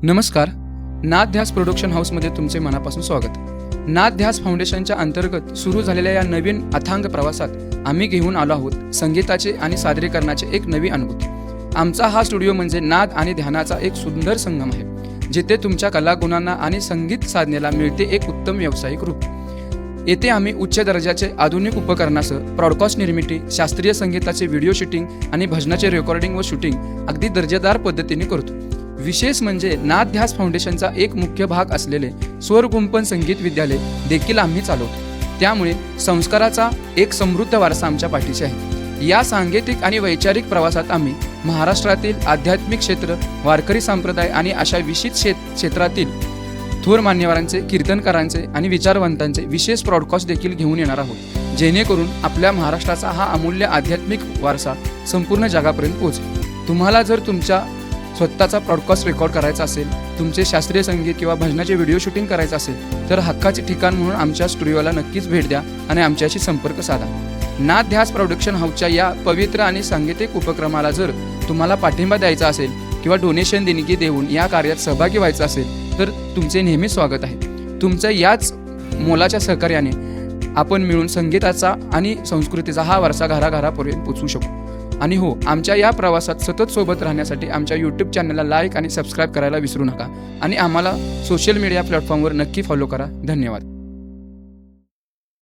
नमस्कार. नाद ध्यास प्रोडक्शन हाऊसमध्ये तुमचे मनापासून स्वागत. नाद ध्यास फाउंडेशनच्या अंतर्गत सुरू झालेल्या या नवीन अथांग प्रवासात आम्ही घेऊन आलो आहोत संगीताचे आणि सादरीकरणाचे एक नवी अनुभूती. आमचा हा स्टुडिओ म्हणजे नाद आणि ध्यानाचा एक सुंदर संगम आहे, जिथे तुमच्या कलागुणांना आणि संगीत साधनेला मिळते एक उत्तम व्यावसायिक रूप. येथे आम्ही उच्च दर्जाचे आधुनिक उपकरणासह ब्रॉडकास्ट निर्मिती, शास्त्रीय संगीताचे व्हिडिओ शूटिंग आणि भजनाचे रेकॉर्डिंग व शूटिंग अगदी दर्जेदार पद्धतीने करतो. विशेष म्हणजे नाद ध्यास फाउंडेशनचा एक मुख्य भाग असलेले स्वर गुंफन संगीत विद्यालय देखील आम्ही चालवतो. त्यामुळे संस्काराचा एक समृद्ध वारसा आमच्या पाठीशी आहे. या सांगीतिक आणि वैचारिक प्रवासात आम्ही महाराष्ट्रातील आध्यात्मिक क्षेत्र, वारकरी संप्रदाय आणि अशा विशिष्ट क्षेत्रातील थोर मान्यवरांचे, कीर्तनकारांचे आणि विचारवंतांचे विशेष ब्रॉडकास्ट देखील घेऊन येणार आहोत, जेणेकरून आपल्या महाराष्ट्राचा हा अमूल्य आध्यात्मिक वारसा संपूर्ण जगापर्यंत पोहोचेल. तुम्हाला जर तुमच्या स्वतःचा ब्रॉडकास्ट रेकॉर्ड करायचा असेल, तुमचे शास्त्रीय संगीत किंवा भजनाचे व्हिडिओ शूटिंग करायचं असेल, तर हक्काचे ठिकाण म्हणून आमच्या स्टुडिओला नक्कीच भेट द्या आणि आमच्याशी संपर्क साधा. नाद ध्यास प्रोडक्शन हाऊसच्या या पवित्र आणि सांगीतिक उपक्रमाला जर तुम्हाला पाठिंबा द्यायचा असेल किंवा डोनेशन देणगी देऊन या कार्यात सहभागी व्हायचं असेल, तर तुमचे नेहमी स्वागत आहे. तुमच्या याच मोलाच्या सहकार्याने आपण मिळून संगीताचा आणि संस्कृतीचा हा वारसा घराघरापर्यंत पोचवू शकू. आणि हो, आमच्या या प्रवासात सतत सोबत राहण्यासाठी आमच्या यूट्यूब चॅनलला लाईक आणि सबस्क्राईब करायला विसरू नका आणि आम्हाला सोशल मीडिया प्लॅटफॉर्मवर नक्की फॉलो करा. धन्यवाद.